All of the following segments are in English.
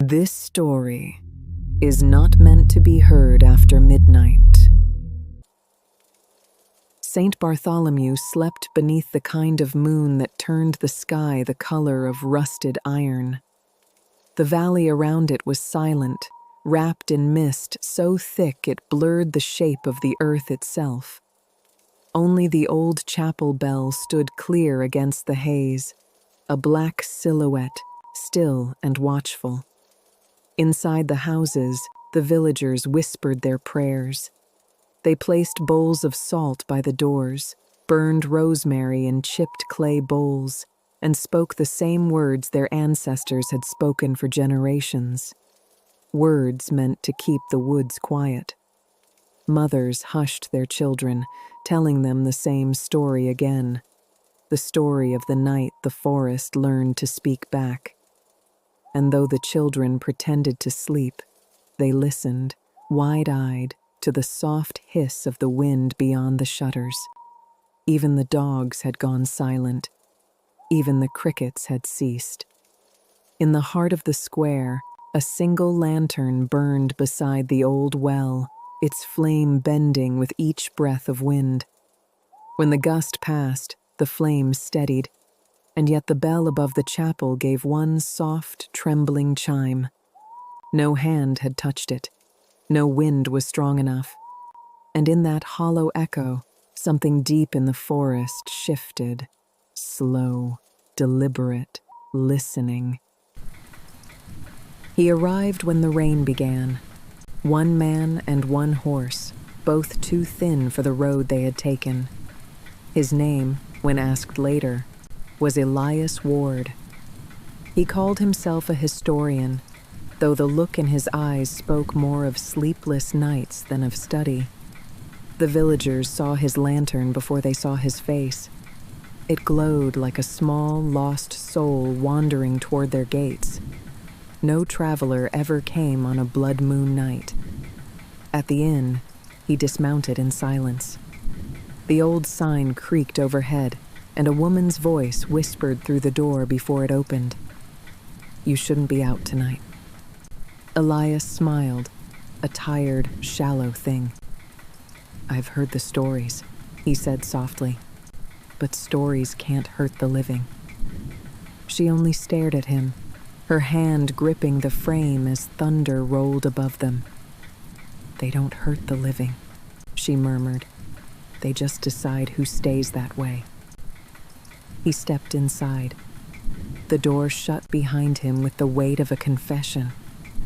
This story is not meant to be heard after midnight. Saint Bartholomew slept beneath the kind of moon that turned the sky the color of rusted iron. The valley around it was silent, wrapped in mist so thick it blurred the shape of the earth itself. Only the old chapel bell stood clear against the haze, a black silhouette, still and watchful. Inside the houses, the villagers whispered their prayers. They placed bowls of salt by the doors, burned rosemary in chipped clay bowls, and spoke the same words their ancestors had spoken for generations. Words meant to keep the woods quiet. Mothers hushed their children, telling them the same story again, the story of the night the forest learned to speak back. And though the children pretended to sleep, they listened, wide-eyed, to the soft hiss of the wind beyond the shutters. Even the dogs had gone silent. Even the crickets had ceased. In the heart of the square, a single lantern burned beside the old well, its flame bending with each breath of wind. When the gust passed, the flame steadied, and yet the bell above the chapel gave one soft, trembling chime. No hand had touched it. No wind was strong enough. And in that hollow echo, something deep in the forest shifted, slow, deliberate, listening. He arrived when the rain began. One man and one horse, both too thin for the road they had taken. His name, when asked later, was Elias Ward. He called himself a historian, though the look in his eyes spoke more of sleepless nights than of study. The villagers saw his lantern before they saw his face. It glowed like a small, lost soul wandering toward their gates. No traveler ever came on a blood moon night. At the inn, he dismounted in silence. The old sign creaked overhead, and a woman's voice whispered through the door before it opened. "You shouldn't be out tonight." Elias smiled, a tired, shallow thing. "I've heard the stories," he said softly, "but stories can't hurt the living." She only stared at him, her hand gripping the frame as thunder rolled above them. "They don't hurt the living," she murmured. "They just decide who stays that way." He stepped inside. The door shut behind him with the weight of a confession,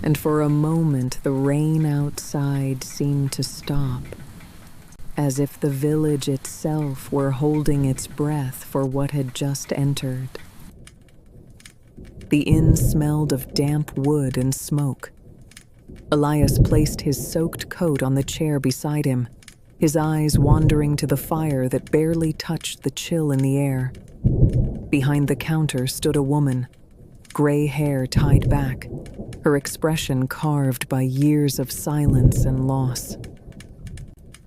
and for a moment the rain outside seemed to stop, as if the village itself were holding its breath for what had just entered. The inn smelled of damp wood and smoke. Elias placed his soaked coat on the chair beside him, his eyes wandering to the fire that barely touched the chill in the air. Behind the counter stood a woman, gray hair tied back, her expression carved by years of silence and loss.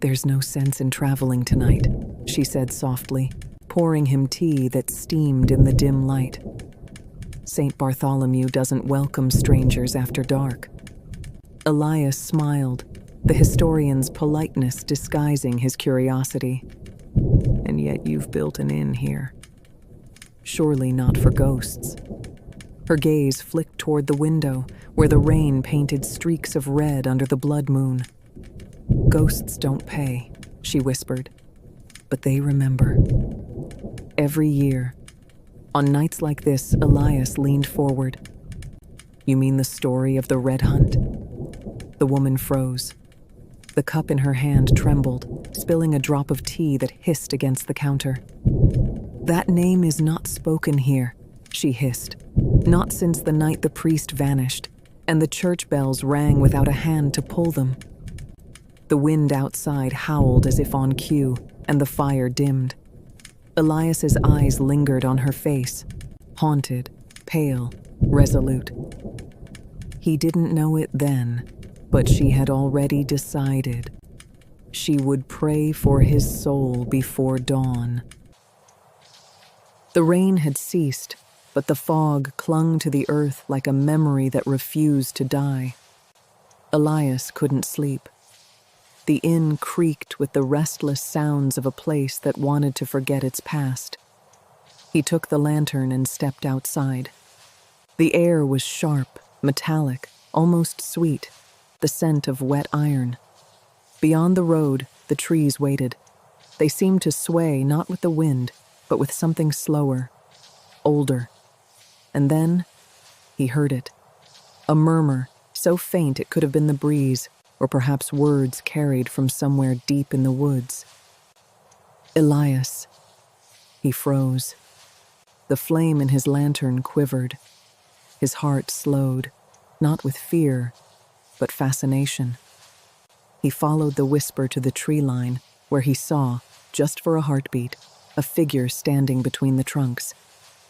"There's no sense in traveling tonight," she said softly, pouring him tea that steamed in the dim light. "Saint Bartholomew doesn't welcome strangers after dark." Elias smiled, the historian's politeness disguising his curiosity. "And yet you've built an inn here. Surely not for ghosts." Her gaze flicked toward the window, where the rain painted streaks of red under the blood moon. "Ghosts don't pay," she whispered, "but they remember." Every year, on nights like this, Elias leaned forward. "You mean the story of the Red Hunt?" The woman froze. The cup in her hand trembled, spilling a drop of tea that hissed against the counter. "That name is not spoken here," she hissed. "Not since the night the priest vanished, and the church bells rang without a hand to pull them." The wind outside howled as if on cue, and the fire dimmed. Elias's eyes lingered on her face, haunted, pale, resolute. He didn't know it then, but she had already decided. She would pray for his soul before dawn. The rain had ceased, but the fog clung to the earth like a memory that refused to die. Elias couldn't sleep. The inn creaked with the restless sounds of a place that wanted to forget its past. He took the lantern and stepped outside. The air was sharp, metallic, almost sweet, the scent of wet iron. Beyond the road, the trees waited. They seemed to sway not with the wind, but with something slower, older. And then he heard it. A murmur, so faint it could have been the breeze, or perhaps words carried from somewhere deep in the woods. Elias. He froze. The flame in his lantern quivered. His heart slowed, not with fear, but fascination. He followed the whisper to the tree line, where he saw, just for a heartbeat, a figure standing between the trunks.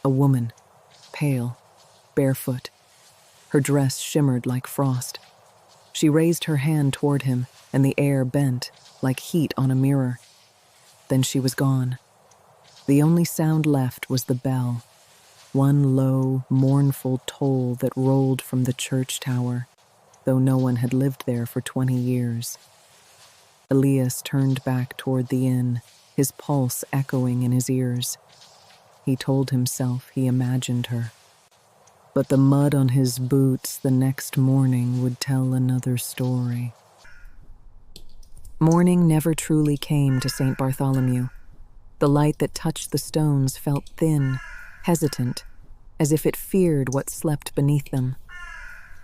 A woman, pale, barefoot. Her dress shimmered like frost. She raised her hand toward him, and the air bent, like heat on a mirror. Then she was gone. The only sound left was the bell, one low, mournful toll that rolled from the church tower, though no one had lived there for 20 years. Elias turned back toward the inn, his pulse echoing in his ears. He told himself he imagined her. But the mud on his boots the next morning would tell another story. Morning never truly came to Saint Bartholomew. The light that touched the stones felt thin, hesitant, as if it feared what slept beneath them.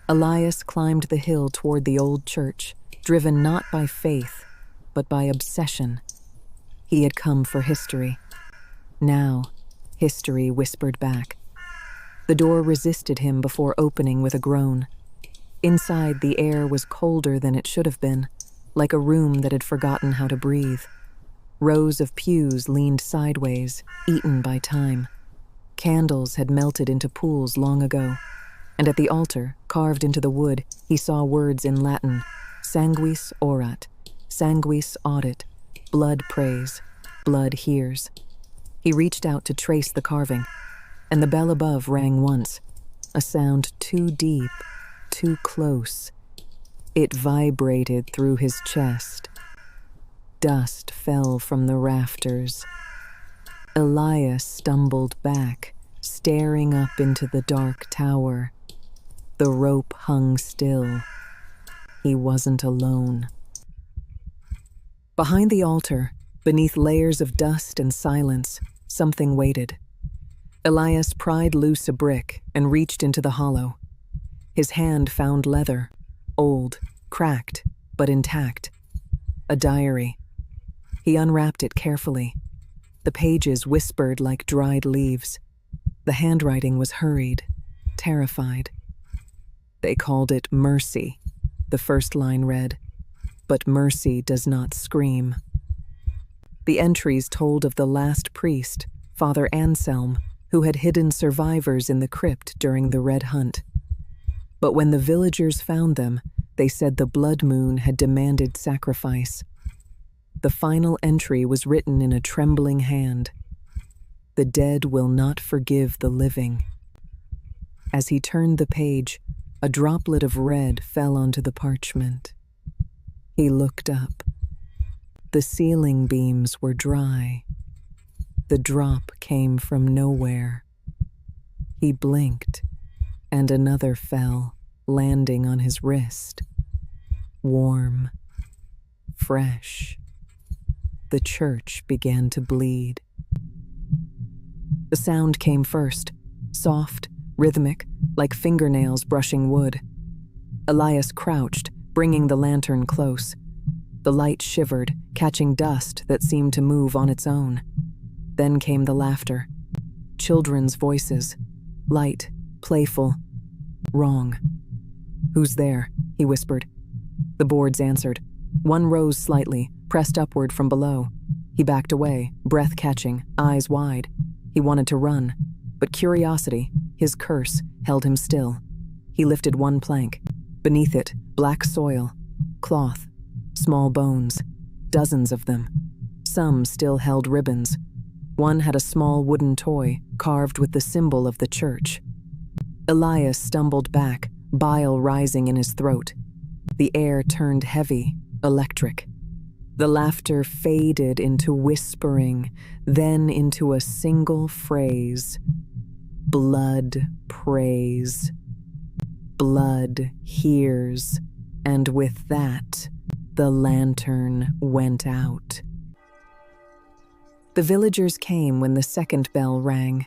Elias climbed the hill toward the old church, driven not by faith, but by obsession. He had come for history. Now, history whispered back. The door resisted him before opening with a groan. Inside, the air was colder than it should have been, like a room that had forgotten how to breathe. Rows of pews leaned sideways, eaten by time. Candles had melted into pools long ago, and at the altar, carved into the wood, he saw words in Latin: sanguis orat, sanguis audit, blood prays, blood hears. He reached out to trace the carving, and the bell above rang once, a sound too deep, too close. It vibrated through his chest. Dust fell from the rafters. Elias stumbled back, staring up into the dark tower. The rope hung still. He wasn't alone. Behind the altar, beneath layers of dust and silence, something waited. Elias pried loose a brick and reached into the hollow. His hand found leather, old, cracked, but intact. A diary. He unwrapped it carefully. The pages whispered like dried leaves. The handwriting was hurried, terrified. They called it mercy, the first line read, but mercy does not scream. The entries told of the last priest, Father Anselm, who had hidden survivors in the crypt during the Red Hunt. But when the villagers found them, they said the blood moon had demanded sacrifice. The final entry was written in a trembling hand. The dead will not forgive the living. As he turned the page, a droplet of red fell onto the parchment. He looked up. The ceiling beams were dry. The drop came from nowhere. He blinked, and another fell, landing on his wrist. Warm, fresh. The church began to bleed. The sound came first, soft, rhythmic, like fingernails brushing wood. Elias crouched, bringing the lantern close. The light shivered, catching dust that seemed to move on its own. Then came the laughter. Children's voices. Light, playful. Wrong. "Who's there?" he whispered. The boards answered. One rose slightly, pressed upward from below. He backed away, breath catching, eyes wide. He wanted to run, but curiosity, his curse, held him still. He lifted one plank. Beneath it, black soil, cloth, small bones, dozens of them. Some still held ribbons. One had a small wooden toy carved with the symbol of the church. Elias stumbled back, bile rising in his throat. The air turned heavy, electric. The laughter faded into whispering, then into a single phrase. Blood prays. Blood hears. And with that, the lantern went out. The villagers came when the second bell rang.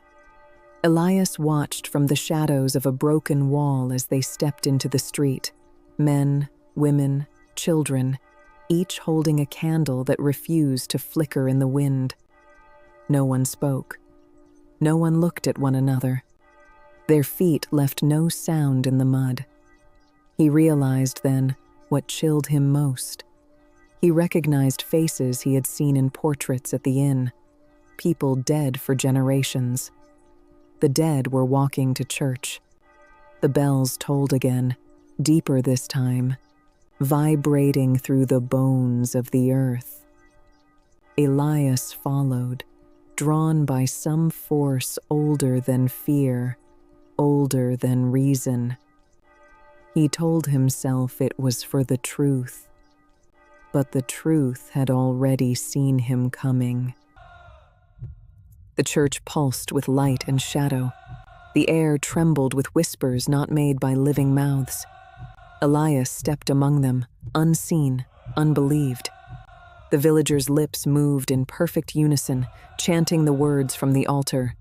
Elias watched from the shadows of a broken wall as they stepped into the street. Men, women, children, each holding a candle that refused to flicker in the wind. No one spoke. No one looked at one another. Their feet left no sound in the mud. He realized then what chilled him most. He recognized faces he had seen in portraits at the inn, people dead for generations. The dead were walking to church. The bells tolled again, deeper this time, vibrating through the bones of the earth. Elias followed, drawn by some force older than fear, older than reason. He told himself it was for the truth, but the truth had already seen him coming. The church pulsed with light and shadow. The air trembled with whispers not made by living mouths. Elias stepped among them, unseen, unbelieved. The villagers' lips moved in perfect unison, chanting the words from the altar.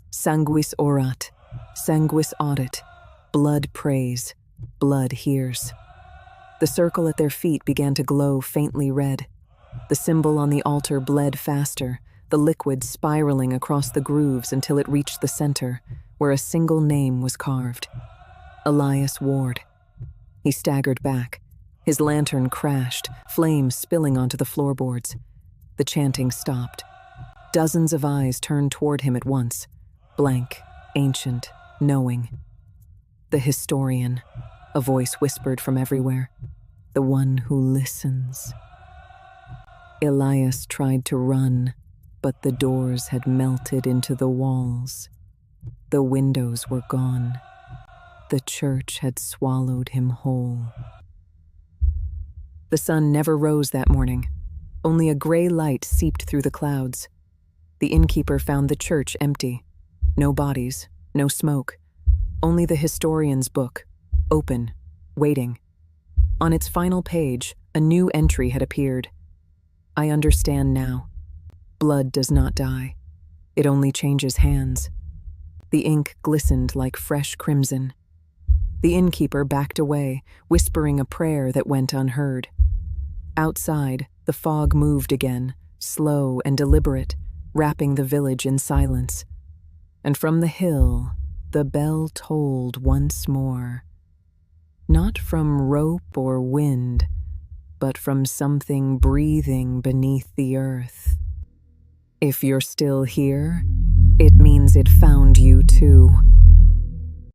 Sanguis orat, sanguis audit, blood prays, blood hears. The circle at their feet began to glow faintly red. The symbol on the altar bled faster, the liquid spiraling across the grooves until it reached the center, where a single name was carved. Elias Ward. He staggered back. His lantern crashed, flames spilling onto the floorboards. The chanting stopped. Dozens of eyes turned toward him at once, blank, ancient, knowing. The historian, a voice whispered from everywhere. The one who listens. Elias tried to run, but the doors had melted into the walls. The windows were gone. The church had swallowed him whole. The sun never rose that morning. Only a gray light seeped through the clouds. The innkeeper found the church empty. No bodies, no smoke. Only the historian's book, open, waiting. On its final page, a new entry had appeared. I understand now. Blood does not die. It only changes hands. The ink glistened like fresh crimson. The innkeeper backed away, whispering a prayer that went unheard. Outside, the fog moved again, slow and deliberate, wrapping the village in silence. And from the hill, the bell tolled once more. Not from rope or wind, but from something breathing beneath the earth. If you're still here, it means it found you too.